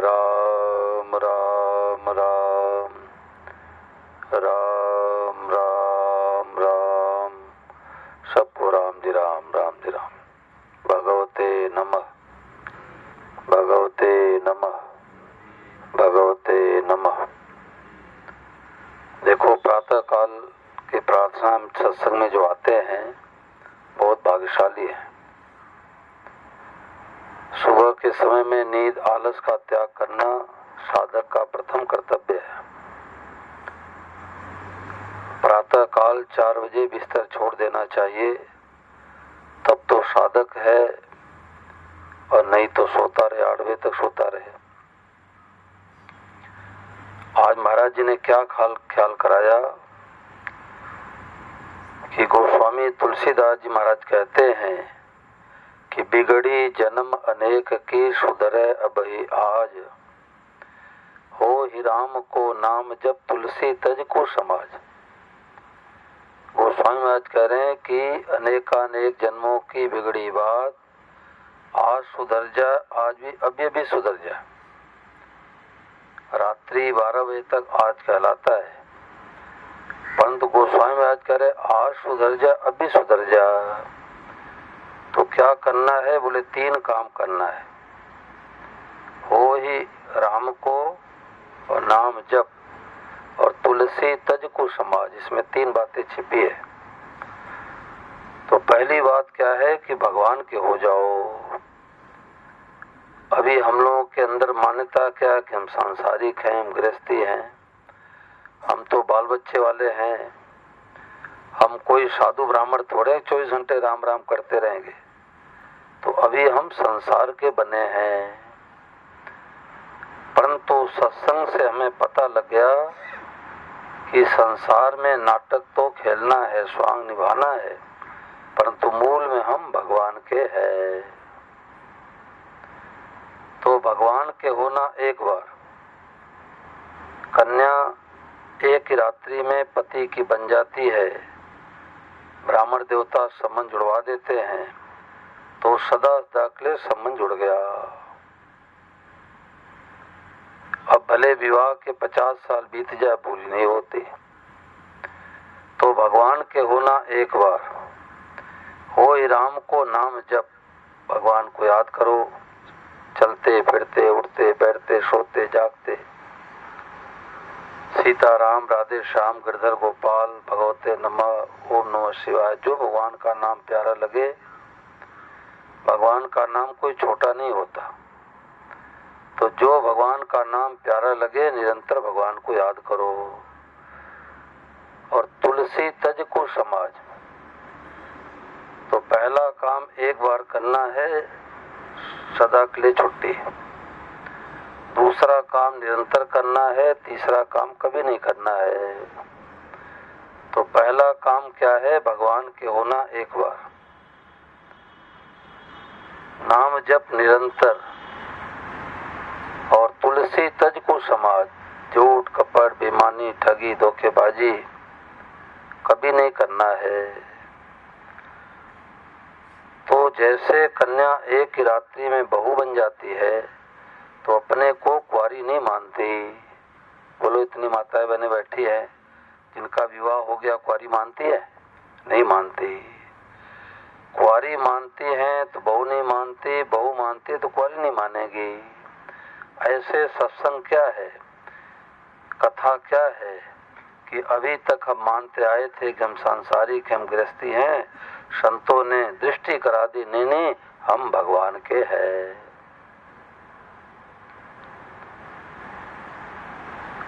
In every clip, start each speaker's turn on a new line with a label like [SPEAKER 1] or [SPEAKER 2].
[SPEAKER 1] राम राम राम राम राम राम। सबको राम जी राम राम जी राम। भगवते नमः भगवते नमः भगवते नमः। देखो, प्रातः काल की प्रार्थना सत्संग में जो आते हैं बहुत भाग्यशाली है। सुबह के समय में नींद आलस का त्याग करना साधक का प्रथम कर्तव्य है। प्रातः काल 4 बजे बिस्तर छोड़ देना चाहिए, तब तो साधक है, और नहीं तो सोता रहे, 8 बजे तक सोता रहे। आज महाराज जी ने क्या ख्याल कराया कि गोस्वामी तुलसीदास जी महाराज कहते हैं कि बिगड़ी जन्म अनेक की सुधरे अबहि आज, हो ही राम को नाम जब तुलसी तज को समाज। गोस्वामी महाराज कह रहे हैं कि अनेकानेक जन्मों की बिगड़ी बात आज सुधर जाए, आज भी अभी भी सुधर जाए। रात्रि 12 बजे तक आज कहलाता है, परंतु गोस्वामी महाराज कह रहे आज सुधर जाए, अभी सुधर जाए। तो क्या करना है? बोले 3 काम करना है। हो ही राम को और नाम जप और तुलसी तज को समाज। इसमें 3 बातें छिपी है। तो पहली बात क्या है कि भगवान के हो जाओ। अभी हम लोगों के अंदर मान्यता क्या है कि हम सांसारिक हैं, हम गृहस्थी हैं, हम तो बाल बच्चे वाले हैं, हम कोई साधु ब्राह्मण थोड़े 24 घंटे राम राम करते रहेंगे। तो अभी हम संसार के बने हैं। परंतु सत्संग से हमें पता लग गया कि संसार में नाटक तो खेलना है, स्वांग निभाना है, परंतु मूल में हम भगवान के हैं। तो भगवान के होना एक बार। कन्या एक ही रात्रि में पति की बन जाती है, ब्राह्मण देवता संबंध जुड़वा देते हैं, तो सदा सदा के लिए संबंध जुड़ गया। अब भले विवाह के 50 साल बीत जाए, भूल नहीं होती। तो भगवान के होना एक बार। हो ही राम को नाम जप, भगवान को याद करो, चलते फिरते उठते बैठते सोते जागते। सीता राम राधे श्याम गिरधर गोपाल भगवते नमः ओम नमः शिवाय। जो भगवान का नाम प्यारा लगे, भगवान का नाम कोई छोटा नहीं होता। तो जो भगवान का नाम प्यारा लगे, निरंतर भगवान को याद करो। और तुलसी तज को समाज। तो पहला काम एक बार करना है, सदा के लिए छुट्टी। दूसरा काम निरंतर करना है, तीसरा काम कभी नहीं करना है। तो पहला काम क्या है? भगवान के होना एक बार, नाम जप निरंतर, और तुलसी तज को समाज। झूठ कपट बेईमानी ठगी धोखेबाजी कभी नहीं करना है। तो जैसे कन्या एक ही रात्रि में बहू बन जाती है, तो अपने को कुंवारी नहीं मानती। बोलो, इतनी माताएं बहनें बैठी है जिनका विवाह हो गया, कुंवारी मानती है? नहीं मानती। कुंवारी मानती है तो बहू नहीं मानती, बहू मानती है तो कुंवारी नहीं मानेगी। ऐसे सत्संग क्या है, कथा क्या है कि अभी तक हम मानते आए थे कि हम सांसारिक, हम गृहस्थी हैं। संतों ने दृष्टि करा दी, नहीं, हम भगवान के हैं।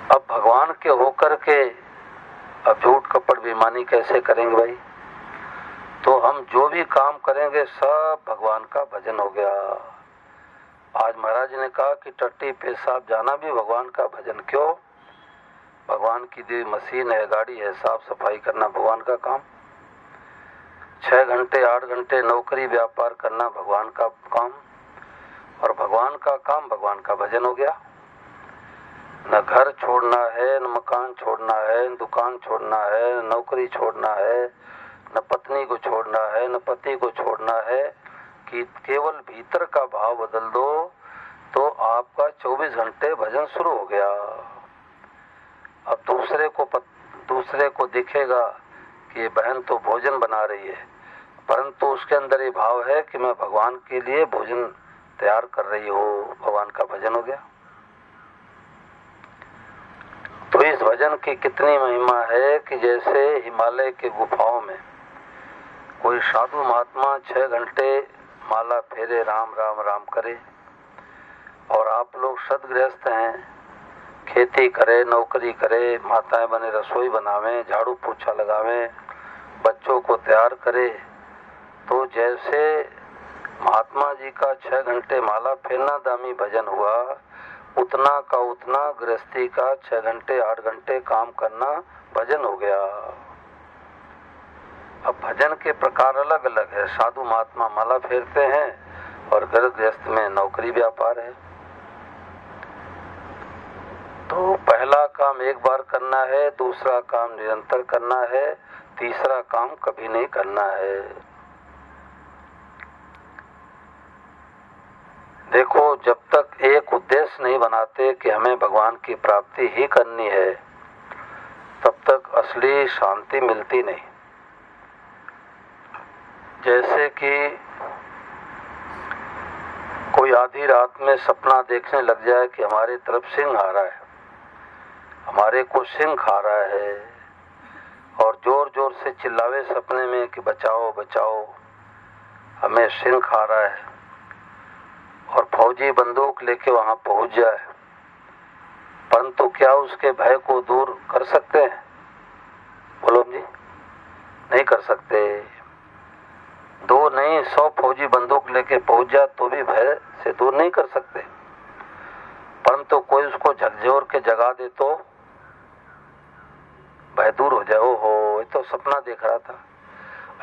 [SPEAKER 1] अब भगवान के होकर के अब झूठ कपट बेईमानी कैसे करेंगे भाई? तो हम जो भी काम करेंगे सब भगवान का भजन हो गया। आज महाराज ने कहा कि टट्टी पेशाब जाना भी भगवान का भजन। क्यों? भगवान की दी मशीन है, गाड़ी है, साफ सफाई करना भगवान का काम। 6 घंटे 8 घंटे नौकरी व्यापार करना भगवान का काम, और भगवान का काम भगवान का भजन हो गया। न घर छोड़ना है, न मकान छोड़ना है, न दुकान छोड़ना है, न नौकरी छोड़ना है, न पत्नी को छोड़ना है, न पति को छोड़ना है, कि केवल भीतर का भाव बदल दो तो आप आपका 24 घंटे भजन शुरू हो गया। अब दूसरे को दिखेगा कि ये बहन तो भोजन बना रही है, परंतु उसके अंदर ये भाव है कि मैं भगवान के लिए भोजन तैयार कर रही हूँ, भगवान का भजन हो गया। तो इस भजन की कितनी महिमा है कि जैसे हिमालय के गुफाओं में कोई साधु महात्मा 6 घंटे माला फेरे, राम राम राम करे, और आप लोग सदगृहस्थ हैं, खेती करे, नौकरी करे, माताएं बने रसोई बनावें, झाड़ू पोछा लगावें, बच्चों को तैयार करे, तो जैसे महात्मा जी का 6 घंटे माला फेरना दामी भजन हुआ, उतना का उतना गृहस्थी का 6 घंटे 8 घंटे काम करना भजन हो गया। अब भजन के प्रकार अलग अलग है। साधु महात्मा माला फेरते हैं और गृहस्थ में नौकरी व्यापार है। तो पहला काम एक बार करना है, दूसरा काम निरंतर करना है, तीसरा काम कभी नहीं करना है। देखो, जब तक एक उद्देश्य नहीं बनाते कि हमें भगवान की प्राप्ति ही करनी है, तब तक असली शांति मिलती नहीं। जैसे कि कोई आधी रात में सपना देखने लग जाए कि हमारी तरफ सिंह आ रहा है, हमारे को सिंह खा रहा है, और जोर जोर से चिल्लावे सपने में कि बचाओ बचाओ, हमें सिंह खा रहा है, और फौजी बंदूक लेके वहां पहुंच जाए, परंतु क्या उसके भय को दूर कर सकते हैं? बोलो जी, नहीं कर सकते। 2 नहीं 100 फौजी बंदूक लेके पहुंच जाए तो भी भय से दूर नहीं कर सकते, परंतु कोई उसको झकझोर के जगा दे तो भय दूर हो जाए। ओहो, ये तो सपना देख रहा था।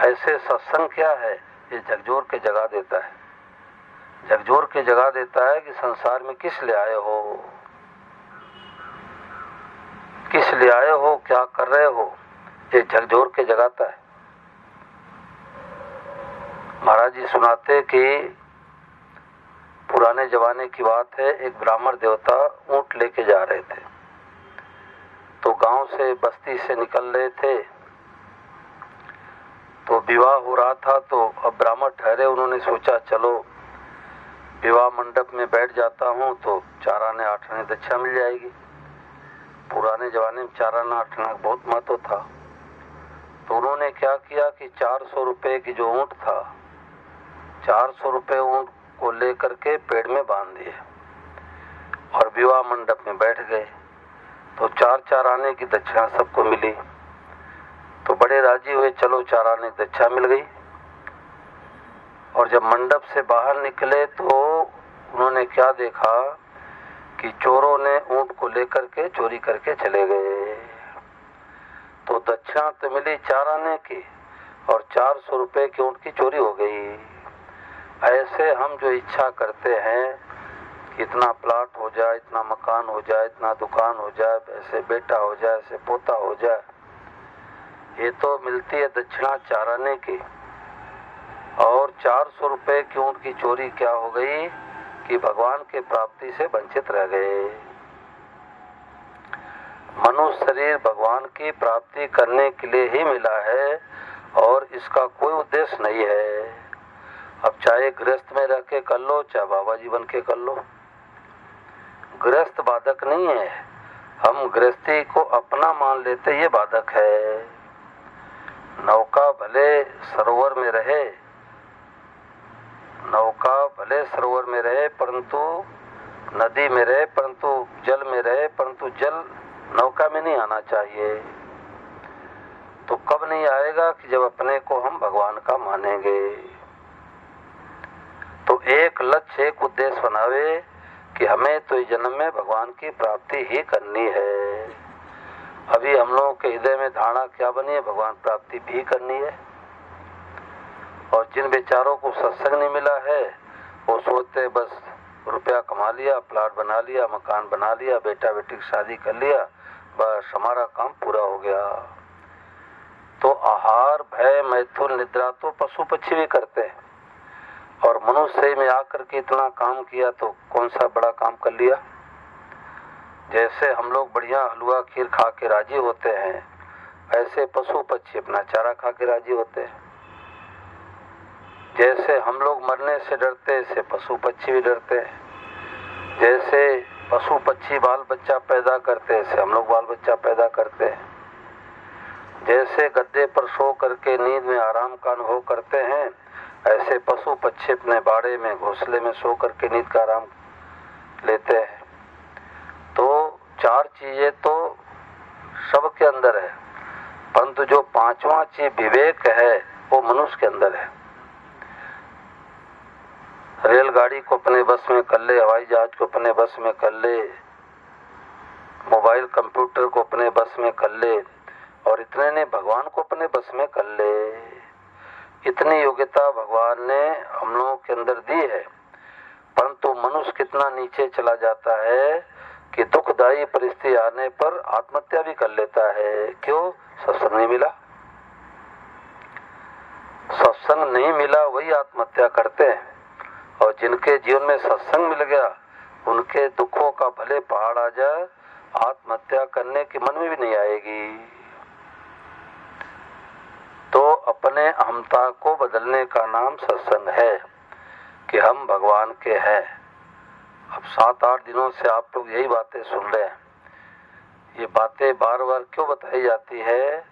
[SPEAKER 1] ऐसे सत्संग क्या है, ये झकझोर के जगा देता है, झकझोर के जगा देता है कि संसार में किस लिए आए हो, किस लिए आए हो, क्या कर रहे हो, ये झकझोर के जगाता है। महाराज जी सुनाते कि पुराने जमाने की बात है, एक ब्राह्मण देवता ऊंट लेके जा रहे थे, तो गांव से बस्ती से निकल रहे थे, तो विवाह हो रहा था। तो अब ब्राह्मण ठहरे, उन्होंने सोचा चलो विवाह मंडप में बैठ जाता हूँ तो 4 आने 8 आने दक्षा मिल जाएगी। पुराने जमाने में 4 आना 8 आना बहुत महत्व था। तो उन्होंने क्या किया कि 400 रुपए की जो ऊंट था, 400 रुपए ऊंट को लेकर के पेड़ में बांध दिए और विवाह मंडप में बैठ गए। तो 4 आने की दक्षिणा सबको मिली, तो बड़े राजी हुए, चलो 4 आने की दक्षा मिल गई। और जब मंडप से बाहर निकले तो उन्होंने क्या देखा कि चोरों ने ऊंट को लेकर के चोरी करके चले गए। तो दक्षिणा तो मिली 4 आने की और 400 रुपए की ऊंट की चोरी हो गई। ऐसे हम जो इच्छा करते हैं कि इतना प्लाट हो जाए, इतना मकान हो जाए, इतना दुकान हो जाए, ऐसे बेटा हो जाए, ऐसे पोता हो जाए, ये तो मिलती है दक्षिणा 4 आने की। और 400 रुपए की ऊंट की चोरी क्या हो गई कि भगवान के प्राप्ति से वंचित रह गए। मनुष्य शरीर भगवान की प्राप्ति करने के लिए ही मिला है और इसका कोई उद्देश्य नहीं है। अब चाहे गृहस्थ में रह के कर लो, चाहे बाबा जी बन के कर लो, गृहस्थ बाधक नहीं है। हम गृहस्थी को अपना मान लेते, ये बाधक है। नौका भले सरोवर में रहे, नौका भले सरोवर में रहे, परंतु नदी में रहे, परंतु जल में रहे, परंतु जल नौका में नहीं आना चाहिए। तो कब नहीं आएगा कि जब अपने को हम भगवान का मानेंगे। तो एक लक्ष्य, एक उद्देश्य बनावे कि हमें तो इस जन्म में भगवान की प्राप्ति ही करनी है। अभी हम लोगों के हृदय में धारणा क्या बनी है, भगवान प्राप्ति भी करनी है। और जिन बेचारों को सत्संग नहीं मिला है वो सोचते बस रुपया कमा लिया, प्लाट बना लिया, मकान बना लिया, बेटा बेटी की शादी कर लिया, बस हमारा काम पूरा हो गया। तो आहार, भय, मैथुन, निद्रा तो पशु पक्षी भी करते हैं, और मनुष्य में आकर के इतना काम किया तो कौन सा बड़ा काम कर लिया। जैसे हम लोग बढ़िया हलवा खीर खा के राजी होते हैं, ऐसे पशु पक्षी अपना चारा खा के राजी होते हैं। जैसे हम लोग मरने से डरते हैं, ऐसे पशु पक्षी भी डरते हैं। जैसे पशु पक्षी बाल बच्चा पैदा करते हैं, ऐसे हम लोग बाल बच्चा पैदा करते हैं। जैसे गद्दे पर सो करके नींद में आराम का अनुभव करते हैं, ऐसे पशु पक्षी अपने बाड़े में घोंसले में सो करके नींद का आराम लेते हैं। तो चार चीजें तो सबके अंदर है, परंतु जो पांचवा चीज विवेक है वो मनुष्य के अंदर है। रेलगाड़ी को अपने बस में कर ले, हवाई जहाज को अपने बस में कर ले, मोबाइल कंप्यूटर को अपने बस में कर ले, और इतने ने भगवान को अपने बस में कर ले। इतनी योग्यता भगवान ने हम लोगों के अंदर दी है, परंतु मनुष्य कितना नीचे चला जाता है कि दुखदायी परिस्थिति आने पर आत्महत्या भी कर लेता है। क्यों? सत्संग नहीं मिला। सत्संग नहीं मिला वही आत्महत्या करते हैं, और जिनके जीवन में सत्संग मिल गया उनके दुखों का भले पहाड़ आ जाए, आत्महत्या करने की मन में भी नहीं आएगी। तो अपने अहमता को बदलने का नाम सत्संग है कि हम भगवान के हैं। अब 7-8 दिनों से आप लोग यही बातें सुन रहे हैं। ये बातें बार बार क्यों बताई जाती है?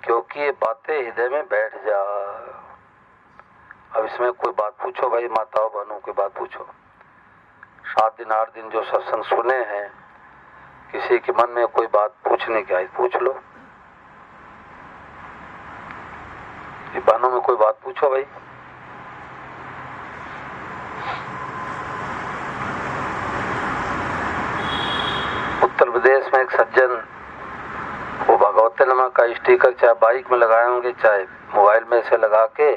[SPEAKER 1] क्योंकि ये बातें हृदय में बैठ जा। अब इसमें कोई बात पूछो भाई, माताओं बहनों कोई बात पूछो। 7 दिन 8 दिन जो सत्संग सुने हैं, किसी के मन में कोई बात पूछने की आई पूछ लो। ये बहनों में कोई बात पूछो भाई। उत्तर प्रदेश में एक सज्जन वो भगवती नमा का स्टिकर चाहे बाइक में लगाए होंगे चाहे मोबाइल में से लगा के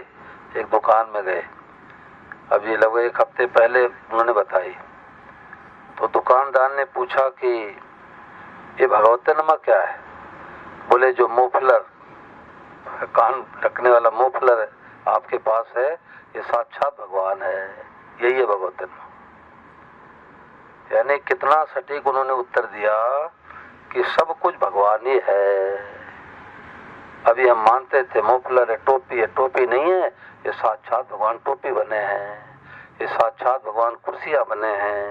[SPEAKER 1] एक दुकान में गए। अब ये लगभग 1 हफ्ते पहले उन्होंने बताई। तो दुकानदार ने पूछा कि ये भगवती नमा क्या है? बोले जो मोफलर, कान ढकने वाला मोफलर आपके पास है, ये साक्षात भगवान है, यही है भगवती नमा। यानी कितना सटीक उन्होंने उत्तर दिया कि सब कुछ भगवान ही है। अभी हम मानते थे मोफलर है, टोपी है, टोपी नहीं है, ये साक्षात भगवान टोपी बने हैं, ये साक्षात भगवान कुर्सियां बने हैं,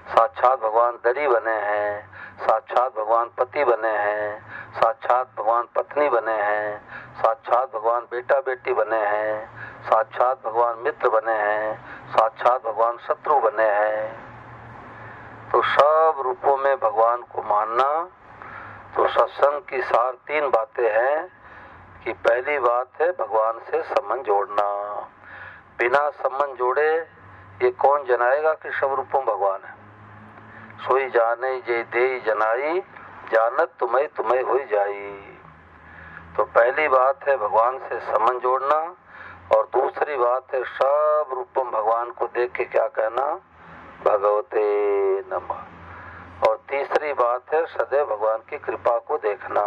[SPEAKER 1] साक्षात भगवान दरी बने हैं, साक्षात भगवान पति बने हैं, साक्षात भगवान पत्नी बने हैं, साक्षात भगवान बेटा बेटी बने हैं, साक्षात भगवान मित्र बने हैं, साक्षात भगवान शत्रु बने हैं। तो सब रूपों में भगवान को मानना। तो सत्संग की सार 3 बातें हैं कि पहली बात है भगवान से संबंध जोड़ना। बिना संबंध जोड़े ये कौन जनाएगा कि सब रूपों भगवान है। सोई जाने जे दे जनाई, जानत तुम्हें तुम्हें हो जाई। तो पहली बात है भगवान से संबंध जोड़ना, और दूसरी बात है सब रूपम भगवान को देख के क्या कहना, भगवते नमः। और तीसरी बात है सदैव भगवान की कृपा को देखना।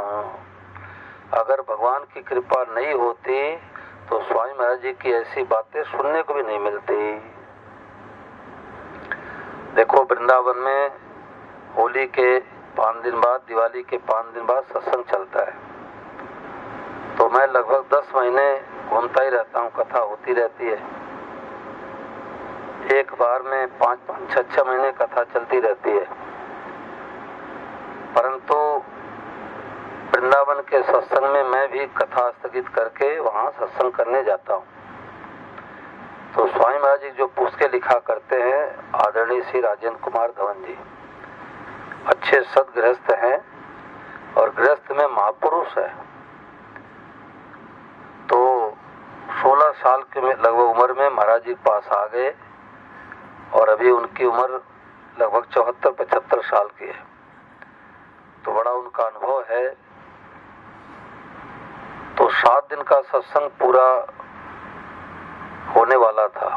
[SPEAKER 1] अगर भगवान की कृपा नहीं होती तो स्वामी महाराज जी की ऐसी बातें सुनने को भी नहीं मिलती। देखो वृंदावन में होली के 5 दिन बाद, दिवाली के 5 दिन बाद सत्संग चलता है। तो मैं लगभग 10 महीने घूमता ही रहता हूँ, कथा होती रहती है। एक बार में 5-5, 6-6 महीने कथा चलती रहती है। परंतु वृंदावन के सत्संग में मैं भी कथा स्थगित करके वहाँ सत्संग करने जाता हूँ। तो स्वामी महाराज जी जो पुस्तकें लिखा करते हैं, आदरणीय श्री राजेंद्र कुमार धवन जी अच्छे सदगृहस्थ हैं और गृहस्थ में महापुरुष है। तो 16 साल के लगभग उम्र में महाराज जी के पास आ गए, और अभी उनकी उम्र लगभग 74-75 साल की है। तो बड़ा उनका अनुभव है। तो 7 दिन का सत्संग पूरा होने वाला था।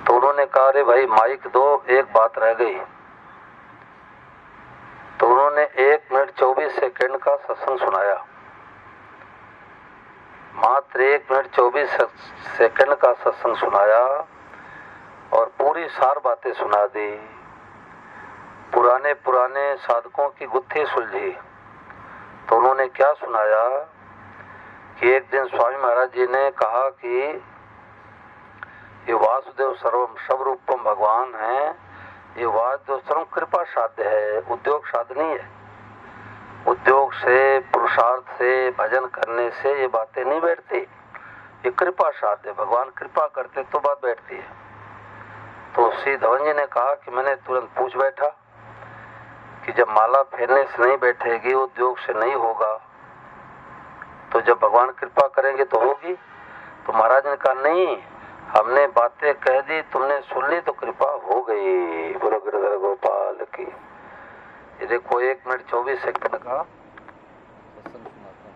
[SPEAKER 1] तो उन्होंने कहा अरे भाई माइक दो, एक बात रह गई। तो उन्होंने 1 मिनट 24 सेकंड का सत्संग सुनाया। मात्र 1 मिनट 24 सेकंड का सत्संग सुनाया और पूरी सार बातें सुना दी। पुराने पुराने साधकों की गुत्थी सुलझी। तो उन्होंने क्या सुनाया कि एक दिन स्वामी महाराज जी ने कहा कि ये वासुदेव सर्वम सब रूपम भगवान है, ये वासुदेव सर्वम कृपा साध्य है, उद्योग साध्य नहीं है। उद्योग से, पुरुषार्थ से, भजन करने से ये बातें नहीं बैठती, ये कृपा साध्य। भगवान कृपा करते तो बात बैठती है। तो श्री धवन जी ने कहा कि मैंने तुरंत पूछ बैठा कि जब माला फेरने से नहीं बैठेगी, उद्योग से नहीं होगा, तो जब भगवान कृपा करेंगे तो होगी। तो महाराज ने कहा नहीं, हमने बातें कह दी, तुमने सुन ली तो कृपा हो गई। बोलो गिरधर गोपाल की। ये देखो 1 मिनट 24 सेकंड का सत्संग सुनाता हूं।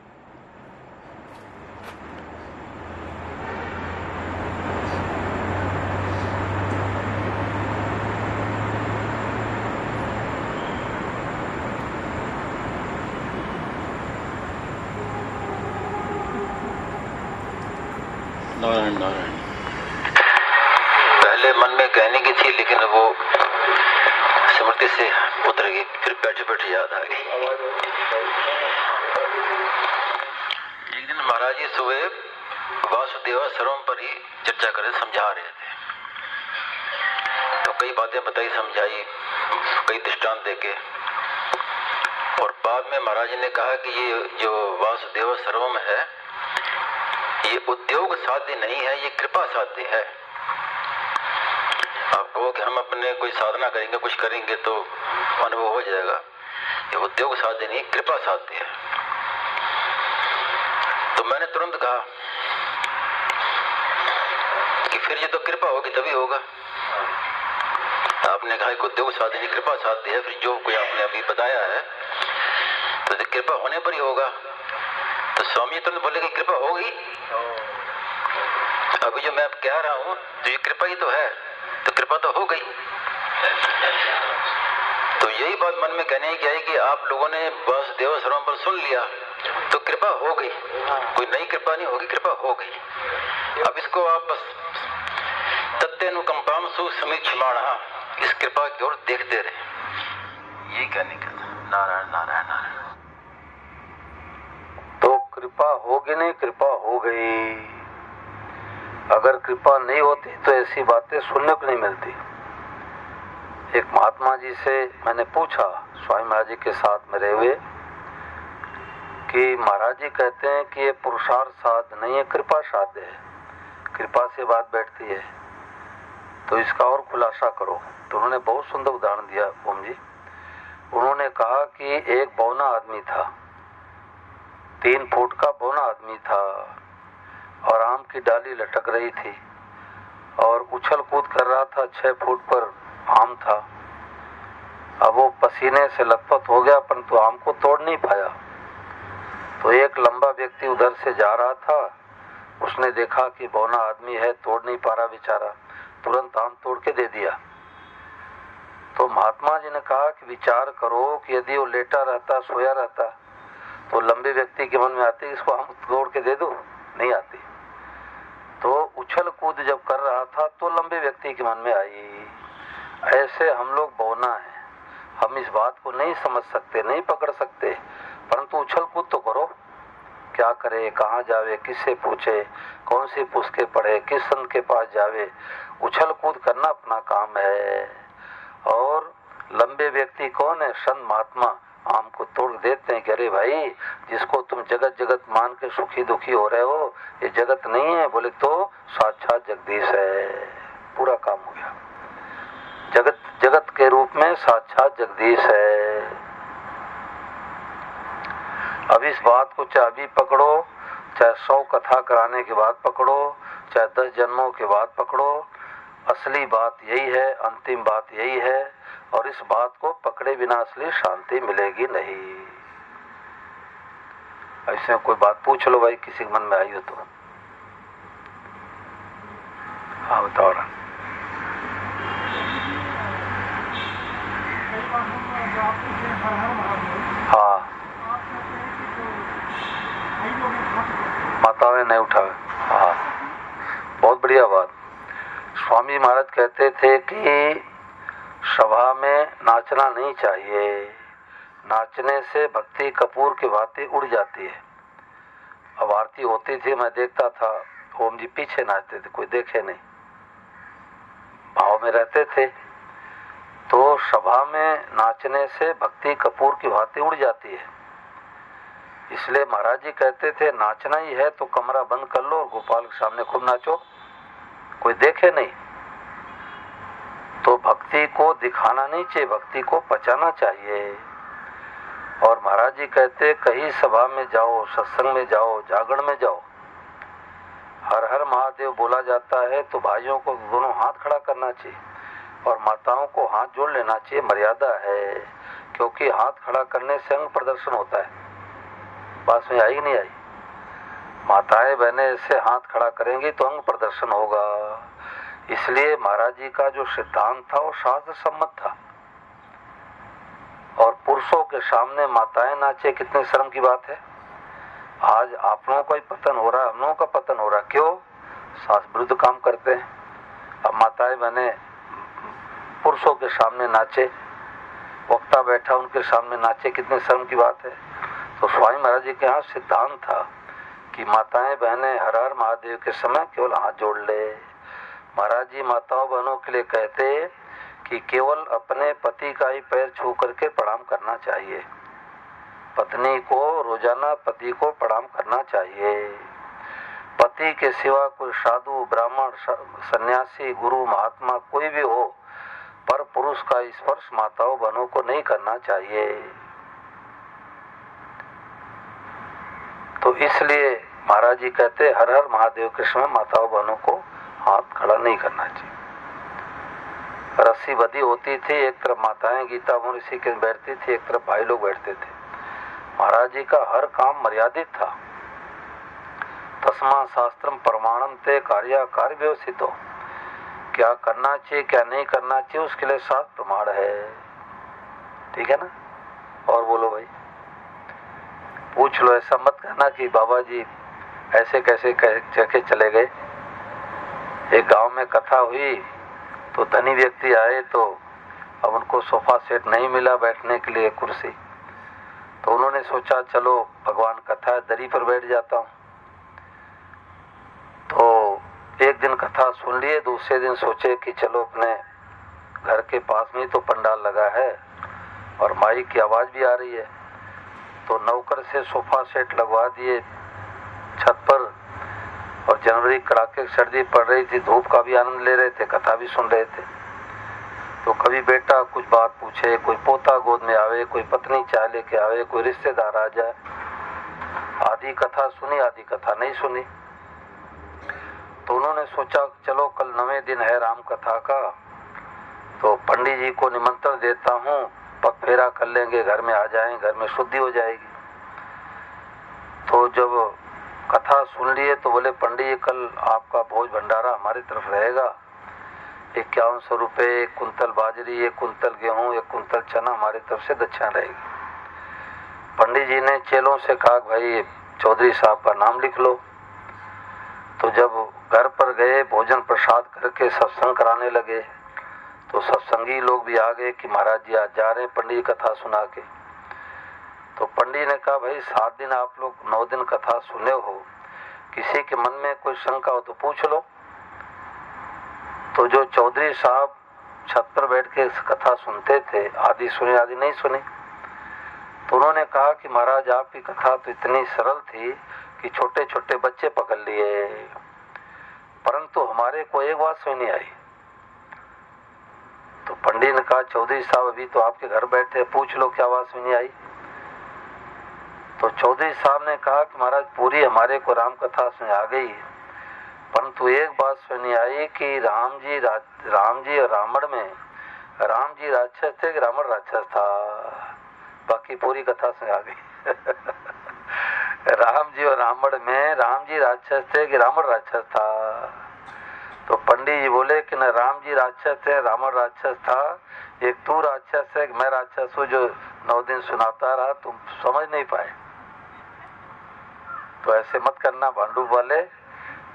[SPEAKER 2] नारायण नारायण। पहले मन में कहने की थी, लेकिन वो स्मृति से उतर गई, फिर बैठे बैठे याद आ गई। एक दिन महाराज जी सुबह वासुदेव सर्वम पर ही चर्चा कर समझा रहे थे, तो कई बातें बताई, समझाई, कई दृष्टांत देके, और बाद में महाराज जी ने कहा कि ये जो वासुदेव सर्वम है, ये उद्योग साध्य नहीं है, ये कृपा साध्य है। आप कहो कि हम अपने कोई साधना करेंगे, कुछ करेंगे तो अनुभव हो जाएगा, ये उद्योग साध्य नहीं, कृपा साध्य है। तो मैंने तुरंत कहा कि फिर ये तो कृपा होगी तभी होगा। आपने कहा कि उद्योग साध्य नहीं, कृपा साध्य है, फिर जो कोई आपने अभी बताया है तो कृपा होने पर ही होगा। तो स्वामी तुरंत बोले कि कृपा होगी। अभी जो मैं अब कह रहा हूं तो ये कृपा ही तो है, तो कृपा तो हो गई। तो यही बात मन में कहने की आई कि आप लोगों ने वासुदेव सर्वम पर सुन लिया तो कृपा हो गई, कोई नई कृपा नहीं होगी, कृपा हो गई। अब इसको आप बस तत्तेनुकंपाम सुसमीक्षमाणः, इस कृपा की ओर देखते रहे, यही कहने का था। नारायण नारायण नारायण।
[SPEAKER 1] तो कृपा होगी नहीं, कृपा हो गई। अगर कृपा नहीं होती तो ऐसी बातें सुनने को नहीं मिलती। एक महात्मा जी से मैंने पूछा, स्वामी महाराज जी के साथ में रहे हुए, कि महाराज जी कहते हैं कि ये पुरुषार्थ साध्य नहीं है, कृपा साध्य है, कृपा से बात बैठती है, तो इसका और खुलासा करो। तो उन्होंने बहुत सुंदर उदाहरण दिया ओम जी। उन्होंने कहा कि एक बौना आदमी था, 3 फुट का बौना आदमी था, और आम की डाली लटक रही थी और उछल कूद कर रहा था, 6 फुट पर आम था। अब वो पसीने से लथपथ हो गया, परंतु आम को तोड़ नहीं पाया। तो एक लंबा व्यक्ति उधर से जा रहा था, उसने देखा कि बौना आदमी है, तोड़ नहीं पा रहा बेचारा, तुरंत आम तोड़ के दे दिया। तो महात्मा जी ने कहा कि विचार करो कि यदि वो लेटा रहता, सोया रहता, तो लंबे व्यक्ति के मन में आती इसको हम तोड़ के दे दो, नहीं आती। तो उछल कूद जब कर रहा था तो लंबे व्यक्ति के मन में आई। ऐसे हम लोग बौना है, हम इस बात को नहीं समझ सकते, नहीं पकड़ सकते, परंतु उछल कूद तो करो। क्या करे, कहाँ जावे, किससे पूछे, कौन सी पुस्तकें पढ़े, किस संत के पास जावे, उछल कूद करना अपना काम है। और लंबे व्यक्ति कौन है? संत महात्मा आम को तोड़ देते हैं कि अरे भाई, जिसको तुम जगत जगत मान के सुखी दुखी हो रहे हो, ये जगत नहीं है। बोले तो साक्षात जगदीश है, पूरा काम हो गया। जगत जगत के रूप में साक्षात जगदीश है। अब इस बात को चाहे अभी पकड़ो, चाहे 100 कथा कराने के बाद पकड़ो, चाहे 10 जन्मों के बाद पकड़ो, असली बात यही है, अंतिम बात यही है। और इस बात को पकड़े बिना असली शांति मिलेगी नहीं। ऐसे कोई बात पूछ लो भाई, किसी के मन में आई हो तो। हाँ बताओ। हाँ, माताएं नहीं स्वामी महाराज कहते थे कि सभा में नाचना नहीं चाहिए, नाचने से भक्ति कपूर की भांति उड़ जाती है। अब आरती होती थी, मैं देखता था, ओम जी पीछे नाचते थे, कोई देखे नहीं, भाव में रहते थे। तो सभा में नाचने से भक्ति कपूर की भांति उड़ जाती है। इसलिए महाराज जी कहते थे नाचना ही है तो कमरा बंद कर लो और गोपाल के सामने खूब नाचो, कोई देखे नहीं। तो भक्ति को दिखाना नहीं चाहिए, भक्ति को पचाना चाहिए। और महाराज जी कहते कहीं सभा में जाओ, सत्संग में जाओ, जागरण में जाओ, हर हर महादेव बोला जाता है तो भाइयों को दोनों हाथ खड़ा करना चाहिए और माताओं को हाथ जोड़ लेना चाहिए, मर्यादा है। क्योंकि हाथ खड़ा करने से अंग प्रदर्शन होता है। बात में आई नहीं आई? माताएं बहनें ऐसे हाथ खड़ा करेंगी तो अंग प्रदर्शन होगा। इसलिए महाराज जी का जो सिद्धांत था वो शास्त्र सम्मत था। और पुरुषों के सामने माताएं नाचे, कितने शर्म की बात है। आज आप लोगों का ही पतन हो रहा है, हम लोगों का पतन हो रहा है। क्यों? शास्त्र विरुद्ध काम करते हैं। अब माताएं बहनें पुरुषों के सामने नाचे, वक्ता बैठा उनके सामने नाचे, कितने शर्म की बात है। तो स्वामी महाराज जी के यहाँ सिद्धांत था कि माताएं बहनें हर हर महादेव के समय केवल हाथ जोड़ ले। महाराज जी माताओं बहनों के लिए कहते कि केवल अपने पति का ही पैर छू करके प्रणाम करना चाहिए। पत्नी को रोजाना पति को प्रणाम करना चाहिए। पति के सिवा कोई साधु, ब्राह्मण, सन्यासी, गुरु, महात्मा कोई भी हो, पर पुरुष का स्पर्श माताओं बहनों को नहीं करना चाहिए। तो इसलिए महाराज जी कहते हर हर महादेव के समय माताओं बहनों को हाथ खड़ा नहीं करना चाहिए। रस्सी बंधी होती थी, एक तरफ माताएं गीता ऋषि के बैठती थी, एक तरफ भाई लोग बैठते थे। महाराज जी का हर काम मर्यादित था। तस्मा शास्त्रम प्रमाणम ते कार्य कार्य व्यवस्थित हो। क्या करना चाहिए क्या नहीं करना चाहिए उसके लिए शास्त्र प्रमाण है। ठीक है ना? और बोलो भाई, पूछ लो। ऐसा मत कहना कि बाबा जी ऐसे कैसे कह चले गए। एक गांव में कथा हुई तो धनी व्यक्ति आए, तो अब उनको सोफा सेट नहीं मिला बैठने के लिए, कुर्सी। तो उन्होंने सोचा चलो भगवान कथा है, दरी पर बैठ जाता हूँ। तो एक दिन कथा सुन लिए, दूसरे दिन सोचे कि चलो अपने घर के पास में ही तो पंडाल लगा है और माइक की आवाज भी आ रही है, तो नौकर से सोफा सेट लगवा दिए छत पर। और जनवरी कड़ाके की सर्दी पड़ रही थी, धूप का भी आनंद ले रहे थे, कथा भी सुन रहे थे। तो कभी बेटा कुछ बात पूछे, कोई पोता गोद में आवे, कोई पत्नी चाय लेके आवे, कोई रिश्तेदार आ जाए। आधी कथा सुनी, आधी कथा नहीं सुनी। तो उन्होंने सोचा चलो कल 9वें दिन है राम कथा का, तो पंडित जी को निमंत्रण देता हूँ, पग फेरा कर लेंगे, घर में आ जाएं, घर में शुद्धि हो जाएगी। तो जब कथा सुन लिए तो बोले पंडित जी कल आपका भोज भंडारा हमारी तरफ रहेगा। 5100 रुपये, 1 कुंतल बाजरी, 1 कुंतल गेहूं, 1 कुंतल चना हमारी तरफ से दक्षिणा रहेगी। पंडित जी ने चेलों से कहा भाई चौधरी साहब का नाम लिख लो। तो जब घर पर गए, भोजन प्रसाद करके सत्संग कराने लगे, तो सत्संगी लोग भी आ गए कि महाराज जी आज जा रहे हैं पंडित जी कथा सुना के। तो पंडित ने कहा भाई 7 दिन आप लोग 9 दिन कथा सुने हो, किसी के मन में कोई शंका हो तो पूछ लो। तो जो चौधरी साहब छत पर बैठ के कथा सुनते थे, आधी सुनी आधी नहीं सुनी। तो उन्होंने कहा कि महाराज आपकी कथा तो इतनी सरल थी कि छोटे छोटे बच्चे पकड़ लिए, परंतु हमारे को एक बात समझ नहीं आई। तो पंडित ने कहा चौधरी साहब अभी तो आपके घर बैठे, पूछ लो क्या बात समझ नहीं आई। तो चौधरी साहब ने कहा कि महाराज पूरी हमारे को राम कथा समझ आ गई, परंतु एक बात समझ नहीं आई कि राम जी और रावण में राम जी राक्षस थे कि रावण राक्षस था। बाकी पूरी कथा समझ आ गई। राम जी और रावण में राम जी राक्षस थे कि रावण राक्षस था। तो पंडित जी बोले कि न राम जी राक्षस थे, रावण राक्षस था, एक तू राक्षस है, मैं राक्षस हूँ जो 9 दिन सुनाता रहा, तुम समझ नहीं पाए। तो ऐसे मत करना भांडू वाले,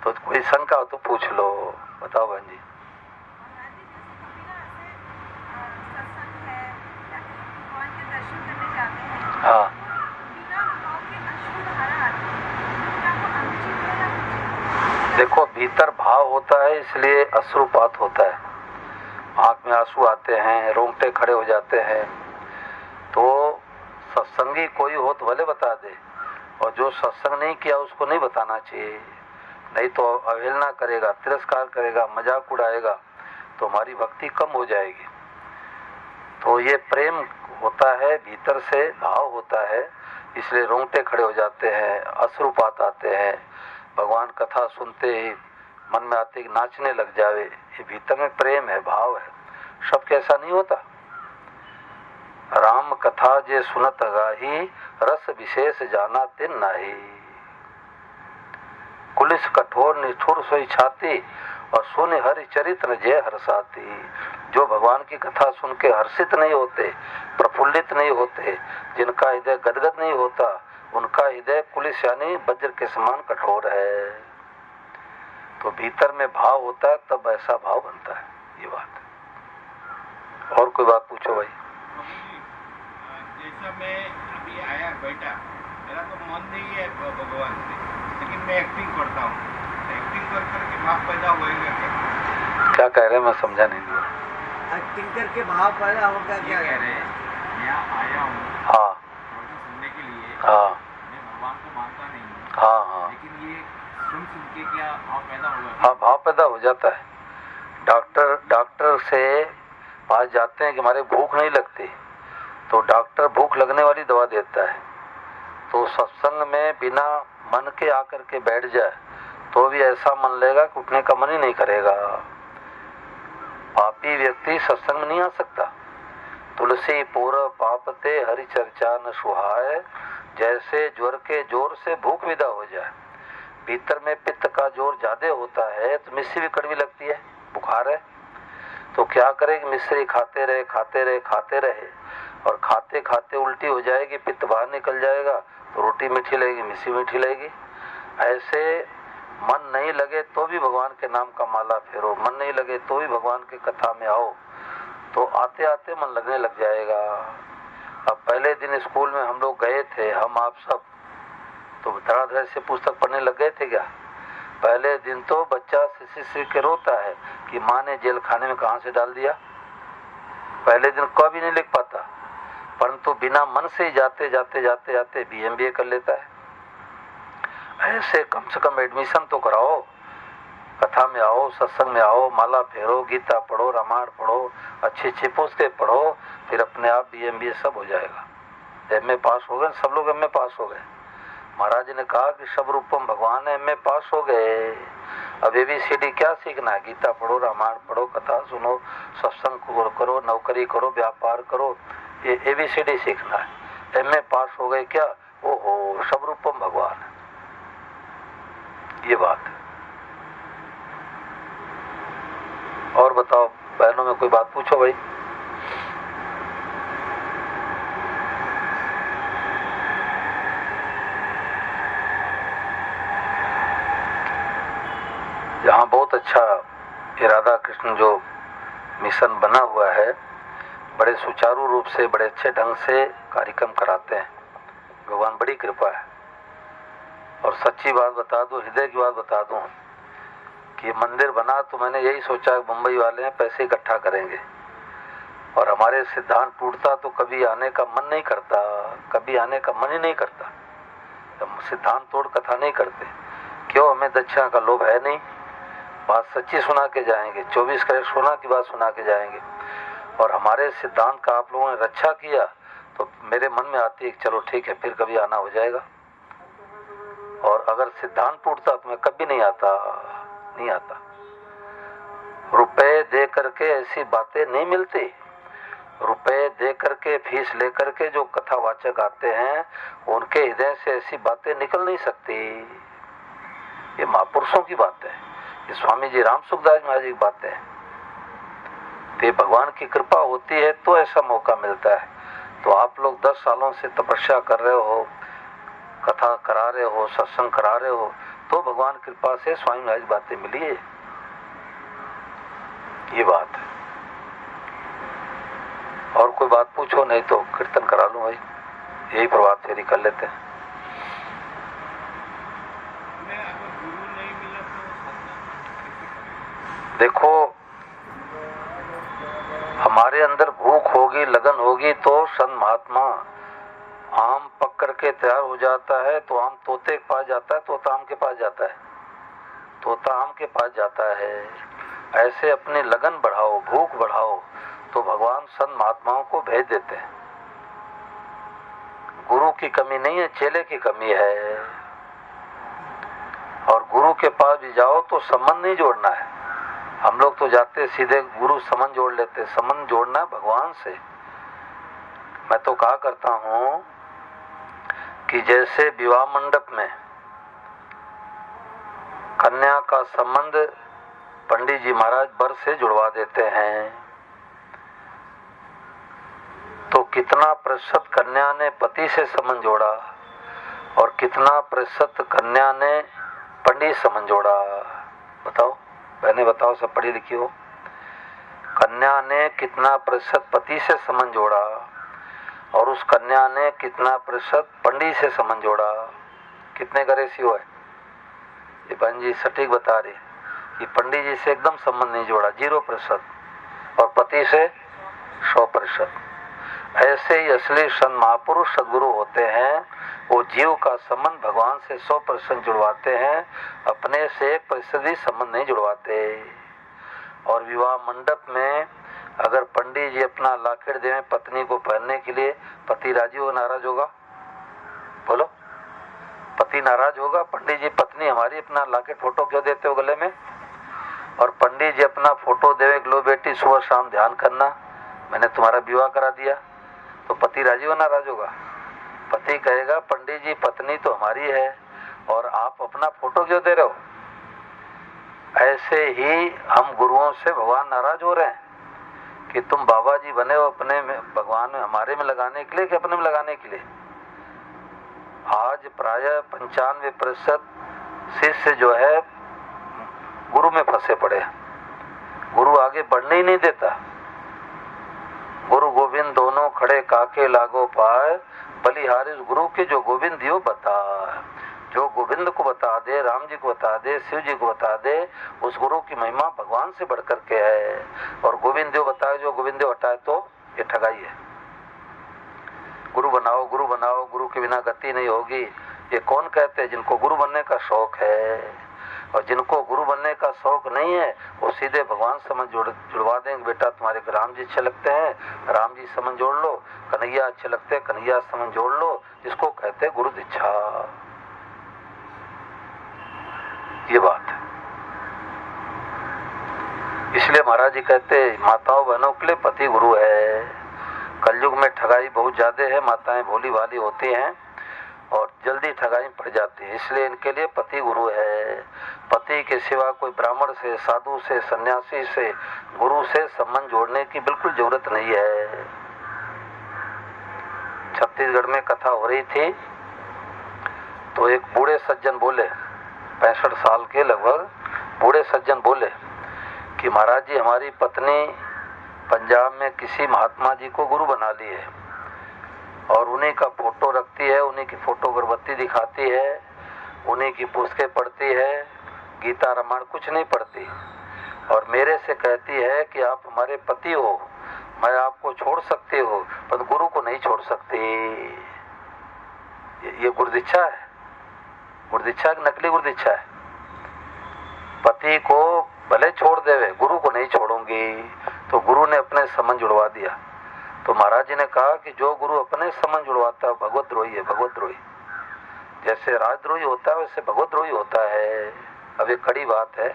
[SPEAKER 1] तो कोई शंका हो तो पूछ लो। बताओ बहन जी। भीतर भाव होता है इसलिए अश्रुपात होता है, आंख में आंसू आते हैं, रोंगटे खड़े हो जाते हैं। तो सत्संगी कोई हो तो भले बता दे, और जो सत्संग नहीं किया उसको नहीं बताना चाहिए, नहीं तो अवहेलना करेगा, तिरस्कार करेगा, मजाक उड़ाएगा तो हमारी भक्ति कम हो जाएगी। तो ये प्रेम होता है, भीतर से भाव होता है, इसलिए रोंगटे खड़े हो जाते हैं, अश्रुपात आते हैं। भगवान कथा सुनते ही मन में आते कि नाचने लग जावे, ये भीतर में प्रेम है, भाव है। सब कैसा नहीं होता। राम कथा जे सुनत गाही, रस विशेष जाना तिन नाही। कुलिस कठोर निठुर सोई छाती, और सुन हरि चरित्र जय हर्षाती। जो भगवान की कथा सुन के हर्षित नहीं होते, प्रफुल्लित नहीं होते, जिनका हृदय गदगद नहीं होता, उनका हृदय कुलिस यानी वज्र के समान कठोर है। तो भीतर में भाव होता है तब ऐसा भाव बनता है, ये बात है। और कोई बात पूछो भाई।
[SPEAKER 3] जैसा मैं अभी आया बैठा, मेरा तो मन नहीं है भगवान से, लेकिन मैं एक्टिंग करता हूँ। एक्टिंग कर करके भाव पैदा होएगा
[SPEAKER 1] क्या कह रहे हैं, मैं समझा नहीं।
[SPEAKER 4] एक्टिंग करके भाव पैदा होगा, क्या
[SPEAKER 3] कह रहे हैं? मैं आया हूँ
[SPEAKER 1] हाँ
[SPEAKER 3] सुनने के लिए।
[SPEAKER 1] हाँ
[SPEAKER 3] मैं भगवान को मानता नहीं हूँ,
[SPEAKER 1] हाँ हाँ,
[SPEAKER 3] लेकिन ये सुन के क्या भाव पैदा होगा?
[SPEAKER 1] हाँ भाव पैदा हो जाता है। डॉक्टर से पास जाते हैं कि हमारे भूख नहीं लगती, तो डॉक्टर भूख लगने वाली दवा देता है। तो सत्संग में बिना मन के आकर के बैठ जाए तो भी ऐसा मन लेगा कि उठने का मन ही नहीं करेगा। पापी व्यक्ति सत्संग में नहीं आ सकता। तुलसी पूर्व पापते हरि चर्चा न सुहाए, जैसे ज्वर के जोर से भूख विदा हो जाए। भीतर में पित्त का जोर ज्यादा होता है तो मिश्री भी कड़वी लगती है, बुखार है तो क्या करे कि मिश्री खाते रहे खाते रहे खाते रहे, और खाते खाते उल्टी हो जाएगी, पित्त बाहर निकल जाएगा, तो रोटी मीठी लगेगी, मिश्री मीठी लगेगी। ऐसे मन नहीं लगे तो भी भगवान के नाम का माला फेरो, मन नहीं लगे तो भी भगवान की कथा में आओ, तो आते आते मन लगने लग जाएगा। अब पहले दिन स्कूल में हम लोग गए थे, हम आप सब, तो धड़ाधड़ से पुस्तक पढ़ने लग गए थे क्या? पहले दिन तो बच्चा सिर के रोता है कि माँ ने जेल खाने में कहां से डाल दिया। पहले दिन कभी नहीं लिख पाता, परंतु बिना मन से ही जाते जाते जाते जाते BA कर लेता है। ऐसे कम से कम एडमिशन तो कराओ, कथा में आओ, सत्संग में आओ, माला फेरो, गीता पढ़ो, रामायण पढ़ो, अच्छी अच्छी पुस्तकें पढ़ो, फिर अपने आप BA सब हो जाएगा। MA पास हो गए, सब लोग MA पास हो गए। महाराज ने कहा कि सब रूपम भगवान MA पास हो गए, अब ABCD क्या सीखना है? गीता पढ़ो, रामायण पढ़ो, कथा सुनो, सत्संग करो, नौकरी करो, व्यापार करो, ये ABCD सीखना है। MA पास हो गए क्या? ओहो, सब रूपम भगवान है। ये बात है। और बताओ बहनों में कोई बात पूछो भाई। यहाँ बहुत अच्छा ये राधा कृष्ण जो मिशन बना हुआ है, बड़े सुचारू रूप से, बड़े अच्छे ढंग से कार्यक्रम कराते हैं। भगवान बड़ी कृपा है। और सच्ची बात बता दूं, हृदय की बात बता दूं कि मंदिर बना तो मैंने यही सोचा मुंबई वाले हैं पैसे इकट्ठा करेंगे, और हमारे सिद्धांत टूटता तो कभी आने का मन नहीं करता, कभी आने का मन ही नहीं करता। तो सिद्धांत तोड़ कथा नहीं करते। क्यों? हमें दक्षिणा का लोभ है नहीं। बात सच्ची सुना के जाएंगे, 24 कैरेट सोना की बात सुना के जाएंगे। और हमारे सिद्धांत का आप लोगों ने रक्षा किया तो मेरे मन में आती है कि चलो ठीक है, फिर कभी आना हो जाएगा। और अगर सिद्धांत टूटता तो मैं कभी नहीं आता। रुपए दे करके ऐसी बातें नहीं मिलती। रुपए दे करके, फीस लेकर के जो कथावाचक आते हैं, उनके हृदय से ऐसी बातें निकल नहीं सकती। ये महापुरुषों की बात है, ये स्वामी जी राम सुखदास महाराज की बात है। तो भगवान की कृपा होती है तो ऐसा मौका मिलता है। तो आप लोग 10 सालों से तपस्या कर रहे हो, कथा करा रहे हो, सत्संग करा रहे हो, तो भगवान कृपा से स्वामी महाराज बातें मिली है। ये बात है। और कोई बात पूछो, नहीं तो कीर्तन करा लूं भाई, यही प्रभात फेरी कर लेते हैं।
[SPEAKER 3] मैं अगर गुरु नहीं मिला तो
[SPEAKER 1] देखो, हमारे अंदर भूख होगी, लगन होगी तो संत महात्मा आम पकड़ के तैयार हो जाता है, तो आम तोते के पास जाता है, तोता आम के पास जाता है, तोता आम के पास जाता है। ऐसे अपनी लगन बढ़ाओ, भूख बढ़ाओ, तो भगवान संत महात्माओं को भेज देते हैं। गुरु की कमी नहीं है, चेले की कमी है। और गुरु के पास भी जाओ तो संबंध नहीं जोड़ना है। हम लोग तो जाते सीधे गुरु संबंध जोड़ लेते, संबंध जोड़ना है भगवान से। मैं तो कहा करता हूं कि जैसे विवाह मंडप में कन्या का संबंध पंडित जी महाराज वर से जुड़वा देते हैं, तो कितना प्रतिशत कन्या ने पति से संबंध जोड़ा और कितना प्रतिशत कन्या ने पंडित संबंध जोड़ा? बताओ बहने, बताओ, सब पढ़ी लिखी हो। कन्या ने कितना प्रतिशत पति से संबंध जोड़ा और उस कन्या ने कितना प्रतिशत पंडित से संबंध जोड़ा? कितने का रेशियो है? ये बहन जी सटीक बता रही कि पंडित जी से एकदम संबंध नहीं जोड़ा, 0%, और पति से 100%। ऐसे ही असली संत महापुरुष सदगुरु होते हैं, वो जीव का संबंध भगवान से 100% जुड़वाते हैं, अपने से 1% भी संबंध नहीं जुड़वाते। और विवाह मंडप में अगर पंडित जी अपना लाकेट दें पत्नी को पहनने के लिए, पति राजी हो नाराज होगा? बोलो, पति नाराज होगा? पंडित जी पत्नी हमारी अपना लाकेट फोटो क्यों देते हो गले में? और पंडित जी अपना फोटो देवे, लो बेटी सुबह शाम ध्यान करना, मैंने तुम्हारा विवाह करा दिया, तो पति राजी हो नाराज होगा? पति कहेगा पंडित जी पत्नी तो हमारी है और आप अपना फोटो क्यों दे रहे हो? ऐसे ही हम गुरुओं से भगवान नाराज हो रहे हैं कि तुम बाबा जी बने हो अपने में, भगवान में हमारे में लगाने के लिए कि अपने में लगाने के लिए? आज प्रायः 95% शिष्य जो है गुरु में फंसे पड़े, गुरु आगे बढ़ने ही नहीं देता। गुरु गोविंद दोनों खड़े काके लागो पाए, बलिहारिस गुरु के जो गोविंद दियो बता। जो गोविंद को बता दे, राम जी को बता दे, शिव जी को बता दे, उस गुरु की महिमा भगवान से बढ़ करके है। और गोविंद देव बताए, जो गोविंद देव हटाए तो ये ठगाई है। गुरु बनाओ, गुरु बनाओ, गुरु के बिना गति नहीं होगी, ये कौन कहते हैं? जिनको गुरु बनने का शौक है। और जिनको गुरु बनने का शौक नहीं है वो सीधे भगवान समझ जुड़वा देंगे, बेटा तुम्हारे राम जी अच्छे लगते हैं, राम जी समझ जोड़ लो, कन्हैया अच्छे लगते हैं, कन्हैया समझ जोड़ लो, जिसको कहते हैं गुरु दीक्षा। ये बात है। इसलिए महाराज जी कहते माताओं बहनों के लिए पति गुरु है। कलयुग में ठगाई बहुत ज्यादा है, माताएं भोली भाली होती हैं और जल्दी ठगाई पड़ जाती है, इसलिए इनके लिए पति गुरु है। पति के सिवा कोई ब्राह्मण से, साधु से, सन्यासी से, गुरु से संबंध जोड़ने की बिल्कुल जरूरत नहीं है। छत्तीसगढ़ में कथा हो रही थी तो एक बूढ़े सज्जन बोले, 65 साल के लगभग बूढ़े सज्जन बोले कि महाराज जी हमारी पत्नी पंजाब में किसी महात्मा जी को गुरु बना ली है और उन्हीं का फोटो रखती है, उन्हीं की फोटो अगरबत्ती दिखाती है, उन्हीं की पुस्तकें पढ़ती है, गीता रामायण कुछ नहीं पढ़ती, और मेरे से कहती है कि आप हमारे पति हो, मैं आपको छोड़ सकती हो पर गुरु को नहीं छोड़ सकती। ये गुरुदीक्षा है। गुरुदीक्षा नकली गुरुदीक्षा है। पति को भले छोड़ देवे, गुरु को नहीं छोड़ूंगी। तो गुरु ने अपने संबंध जुड़वा दिया। तो महाराज जी ने कहा कि जो गुरु अपने संबंध जुड़वाता है भगवद्रोही है, भगवद्रोही। जैसे राजद्रोही होता है वैसे भगवद्रोही होता है। अब ये कड़ी बात है।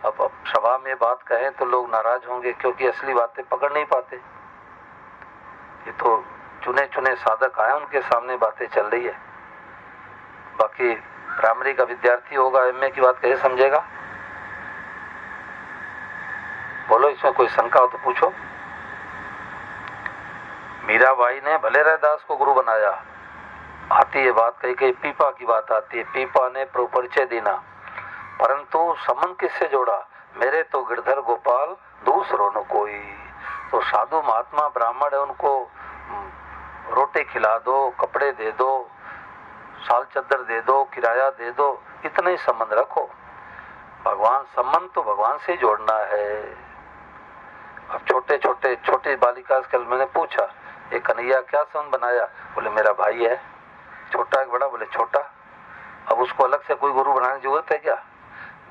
[SPEAKER 1] अब सभा में बात कहें तो लोग नाराज होंगे क्योंकि असली बातें पकड़ नहीं पाते। ये तो चुने चुने साधक आए, उनके सामने बातें चल रही है। बाकी प्राइमरी का विद्यार्थी होगा, एमए की बात कैसे समझेगा? बोलो, इसमें कोई शंका हो तो पूछो। मीराबाई ने भले रैदास को गुरु बनाया, आती है बात, कहीं कहीं पीपा की बात आती है, पीपा ने परिचय देना, परंतु संबंध किससे जोड़ा? मेरे तो गिरधर गोपाल दूसरों न कोई। तो साधु महात्मा ब्राह्मण है, उनको रोटी खिला दो, कपड़े दे दो, साल चद्दर दे दो, किराया दे दो, इतना ही संबंध रखो। भगवान संबंध तो भगवान से ही जोड़ना है। अब छोटी बालिका से कल मैंने पूछा, ये कन्हैया क्या संबंध बनाया? बोले मेरा भाई है। छोटा है बड़ा? बोले छोटा। अब उसको अलग से कोई गुरु बनाने की जरूरत है क्या?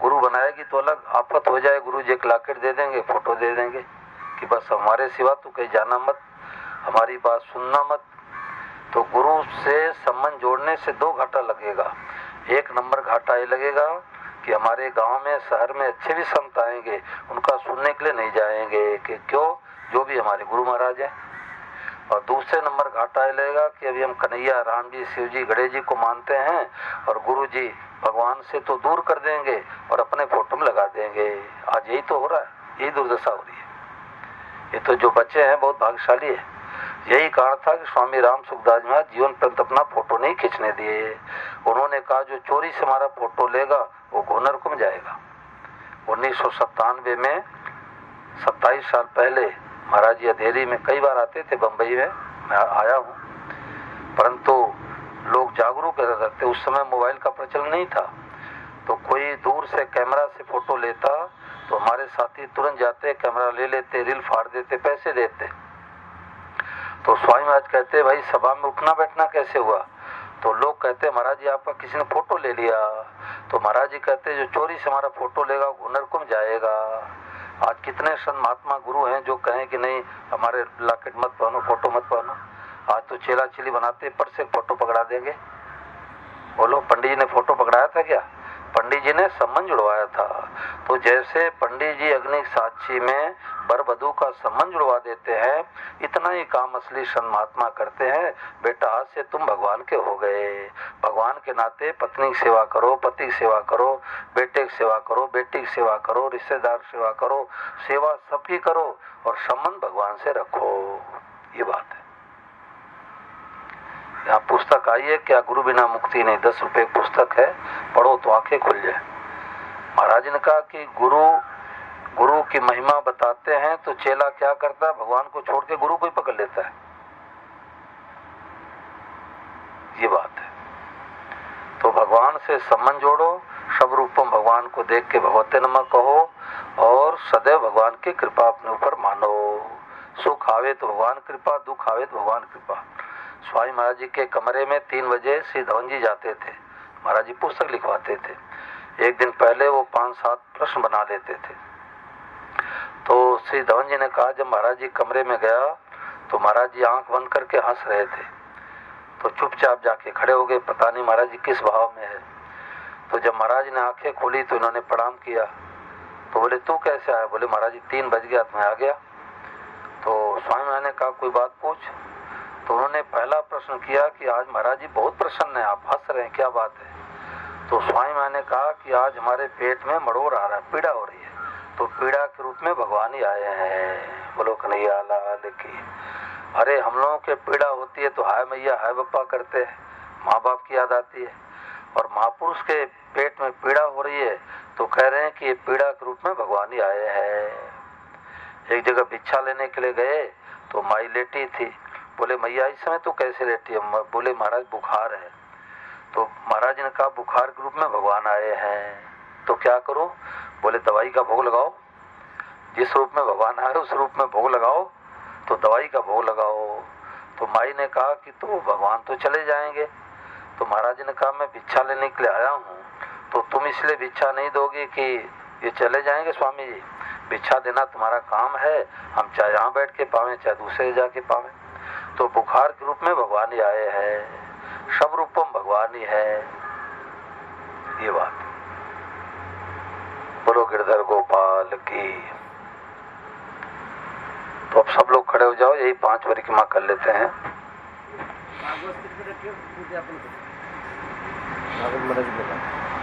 [SPEAKER 1] गुरु बनाएगी तो अलग आफत हो जाए, गुरु जी एक लॉकेट दे देंगे, फोटो दे देंगे कि बस हमारे सिवा तू कहीं जाना मत, हमारी बात सुनना मत। तो गुरु से संबंध जोड़ने से दो घाटा लगेगा। एक नंबर घाटा ये लगेगा कि हमारे गांव में शहर में अच्छे भी संत आएंगे, उनका सुनने के लिए नहीं जाएंगे कि क्यों, जो भी हमारे गुरु महाराज हैं। और दूसरे नंबर घाटा ये लगेगा कि अभी हम कन्हैया, राम जी, शिव जी, गणेश जी को मानते हैं और गुरु जी भगवान से तो दूर कर देंगे और अपने फोटो में लगा देंगे। आज यही तो हो रहा है, यही दुर्दशा हो रही है। ये तो जो बच्चे हैं बहुत भाग्यशाली है। यही कारण था कि स्वामी राम सुखदास महाराज जीवन पर्यंत अपना फोटो नहीं खींचने दिए। उन्होंने कहा जो चोरी से हमारा फोटो लेगा वो घोनर को जाएगा। 1997 में 27 साल पहले महाराज जी अधेरी में कई बार आते थे, बम्बई में मैं आया हूँ, परंतु लोग जागरूक रहते। उस समय मोबाइल का प्रचलन नहीं था, तो कोई दूर से कैमरा से फोटो लेता तो हमारे साथी तुरंत जाते, कैमरा ले लेते, रील फाड़ देते, पैसे देते। तो स्वामी महाराज कहते भाई सभा में उठना बैठना कैसे हुआ? तो लोग कहते महाराज जी आपका किसी ने फोटो ले लिया। तो महाराज जी कहते जो चोरी से हमारा फोटो लेगा घुनर को जाएगा। आज कितने संत महात्मा गुरु हैं जो कहें कि नहीं हमारे लॉकेट मत पहनो, फोटो मत पहनो। आज तो चेला चिली बनाते पर से फोटो पकड़ा देंगे। बोलो पंडित जी ने फोटो पकड़ाया था क्या? पंडित जी ने संबंध जुड़वाया था। तो जैसे पंडित जी अग्नि साक्षी में वर वधू का संबंध जुड़वा देते हैं, इतना ही काम असली संत महात्मा करते हैं। बेटा आज से तुम भगवान के हो गए। भगवान के नाते पत्नी की सेवा करो, पति की सेवा करो, बेटे की सेवा करो, बेटी की सेवा करो, रिश्तेदार की सेवा करो, सेवा सबकी करो और संबंध भगवान से रखो। ये बात है। यहाँ पुस्तक आई है क्या गुरु बिना मुक्ति नहीं, 10 रुपए पुस्तक है, पढ़ो तो आंखें खुल जाए। महाराज ने कहा कि गुरु की महिमा बताते हैं तो चेला क्या करता है, भगवान को छोड़ के गुरु को ही पकड़ लेता है। ये बात है। तो भगवान से संबंध जोड़ो, सब रूपम भगवान को देख के भगवते नमः कहो और सदैव भगवान की कृपा अपने ऊपर मानो। सुख आवे तो भगवान कृपा, दुख आवे तो भगवान कृपा। स्वामी महाराज जी के कमरे में 3 बजे श्री धवन जी जाते थे। महाराज जी पुस्तक लिखवाते थे। एक दिन पहले वो 5-7 प्रश्न बना लेते थे। तो श्री धवन जी ने कहा जब महाराज जी कमरे में गया तो महाराज जी आंख बंद करके हंस रहे थे। तो चुपचाप जाके खड़े हो गए, पता नहीं महाराज जी किस भाव में है। तो जब महाराज ने आंखें खोली तो इन्होंने प्रणाम किया। तो बोले तू कैसे आया? बोले महाराज जी 3 बज गया तो मैं आ गया। तो स्वामी महाराज ने कहा कोई बात पूछ। तो उन्होंने पहला प्रश्न किया कि आज महाराज जी बहुत प्रसन्न है, आप हंस रहे हैं, क्या बात है? तो स्वामी महाराज ने कहा कि आज हमारे पेट में मड़ोर आ रहा है, पीड़ा हो रही है। तो पीड़ा के रूप में भगवान ही आए हैं। बोलो कन्हैया लाल की। अरे हम लोगों के पीड़ा होती है तो हाय मैया हाय बप्पा करते हैं, माँ बाप की याद आती है। और महापुरुष के पेट में पीड़ा हो रही है तो कह रहे हैं कि ये पीड़ा के रूप में भगवान ही आए हैं। एक जगह भिक्षा लेने के लिए गए तो माई लेटी थी। बोले मैया इस समय तो कैसे लेटी है? बोले महाराज बुखार है। तो महाराज ने कहा बुखार के रूप में भगवान आए हैं तो क्या करो? बोले दवाई का भोग लगाओ, जिस रूप में भगवान आए उस रूप में भोग लगाओ। तो दवाई का भोग लगाओ। तो माई ने कहा कि तो भगवान तो चले जाएंगे। तो महाराज ने कहा मैं भिक्षा लेने के लिए आया हूँ, तो तुम इसलिए भिक्षा नहीं दोगे कि ये चले जाएंगे? स्वामी जी भिक्षा देना तुम्हारा काम है, हम चाहे यहाँ बैठ के पावे चाहे दूसरे जाके पावे। तो बुखार के रूप में भगवान ही आए हैं, सब रूपम भगवान ही है। ये बात। बोलो गिरधर गोपाल की। तो अब सब लोग खड़े हो जाओ, यही 5 परिक्रमा कर लेते हैं।
[SPEAKER 4] भागवत रखिए, पूजा अपन करो।
[SPEAKER 3] भागवत महाराज बोला